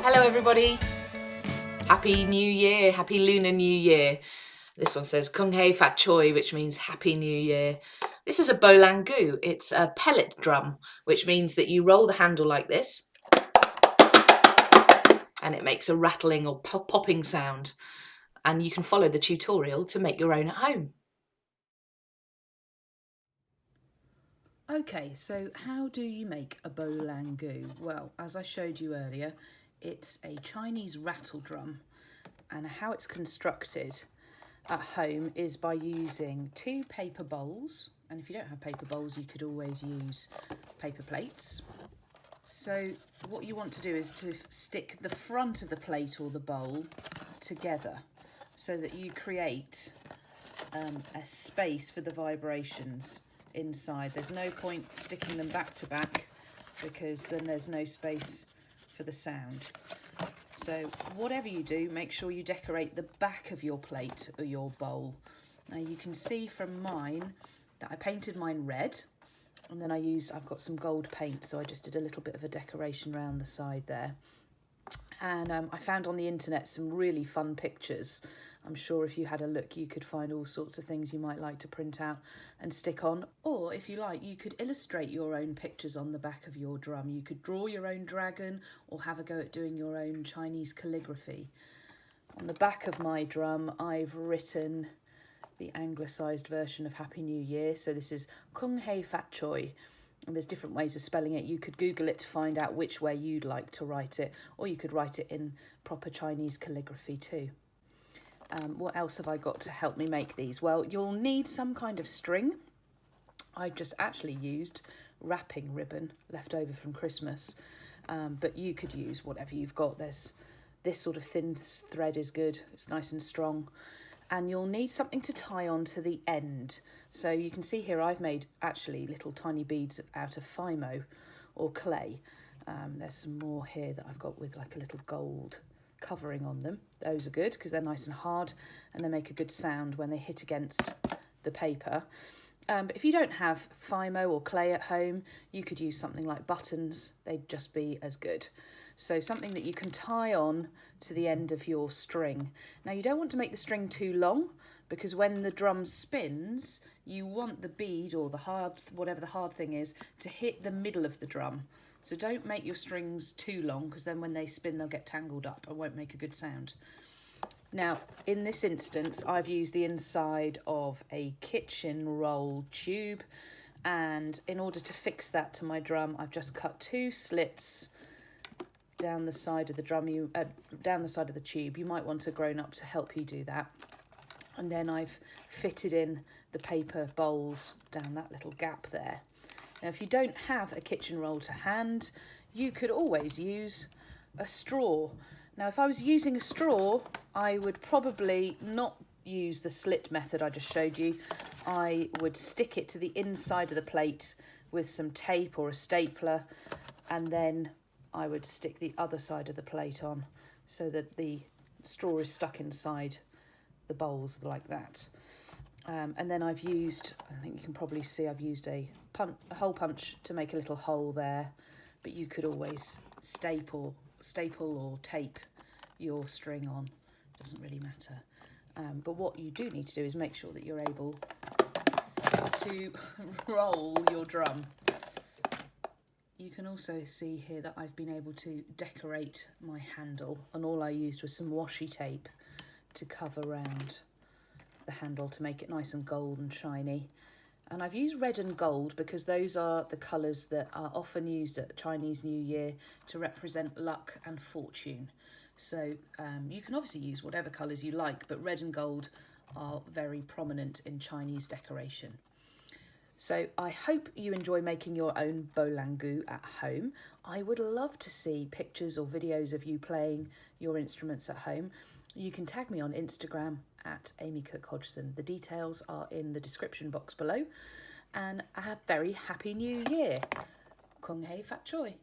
Hello everybody, Happy New Year, Happy Lunar New Year. This one says Kung Hei Fat Choi, which means Happy New Year. This is a Bolang Gu. It's a pellet drum, which means that you roll the handle like this and it makes a rattling or popping sound, and you can follow the tutorial to make your own at home. Okay, so how do you make a Bolang Gu? Well, as I showed you earlier, it's a Chinese rattle drum, and how it's constructed at home is by using 2 paper bowls, and if you don't have paper bowls you could always use paper plates. So what you want to do is to stick the front of the plate or the bowl together so that you create a space for the vibrations inside. There's no point sticking them back to back because then there's no space for the sound. So whatever you do, make sure you decorate the back of your plate or your bowl. Now you can see from mine that I painted mine red, and then I've got some gold paint, so I just did a little bit of a decoration around the side there. And I found on the internet some really fun pictures. I'm sure if you had a look you could find all sorts of things you might like to print out and stick on, or if you like you could illustrate your own pictures on the back of your drum. You could draw your own dragon or have a go at doing your own Chinese calligraphy. On the back of my drum I've written the anglicised version of Happy New Year, so this is Kung Hei Fat Choi. And there's different ways of spelling it. You could Google it to find out which way you'd like to write it, or you could write it in proper Chinese calligraphy too. What else have I got to help me make these? Well, you'll need some kind of string. I've just actually used wrapping ribbon left over from Christmas, but you could use whatever you've got. There's this sort of thin thread is good. It's nice and strong. And you'll need something to tie on to the end. So you can see here I've made actually little tiny beads out of Fimo or clay. There's some more here that I've got with like a little gold covering on them. Those are good because they're nice and hard and they make a good sound when they hit against the paper. But if you don't have Fimo or clay at home, you could use something like buttons. They'd just be as good. So something that you can tie on to the end of your string. Now you don't want to make the string too long because when the drum spins, you want the bead or whatever the hard thing is, to hit the middle of the drum. So don't make your strings too long because then when they spin they'll get tangled up and won't make a good sound. Now in this instance I've used the inside of a kitchen roll tube, and in order to fix that to my drum I've just cut 2 slits down the side of the drum, down the side of the tube. You might want a grown-up to help you do that. And then I've fitted in the paper bowls down that little gap there. Now if you don't have a kitchen roll to hand, you could always use a straw. Now if I was using a straw, I would probably not use the slit method I just showed you. I would stick it to the inside of the plate with some tape or a stapler, and then I would stick the other side of the plate on so that the straw is stuck inside the bowls like that. And then I've used, I think you can probably see I've used a hole punch to make a little hole there, but you could always staple or tape your string on, doesn't really matter. But what you do need to do is make sure that you're able to roll your drum. You can also see here that I've been able to decorate my handle, and all I used was some washi tape to cover around the handle to make it nice and gold and shiny. And I've used red and gold because those are the colours that are often used at Chinese New Year to represent luck and fortune. So you can obviously use whatever colours you like, but red and gold are very prominent in Chinese decoration. So I hope you enjoy making your own Bolang Gu at home. I would love to see pictures or videos of you playing your instruments at home. You can tag me on Instagram at Amy Cook Hodgson. The details are in the description box below. And a very happy new year. Kung Hei Fat Choi.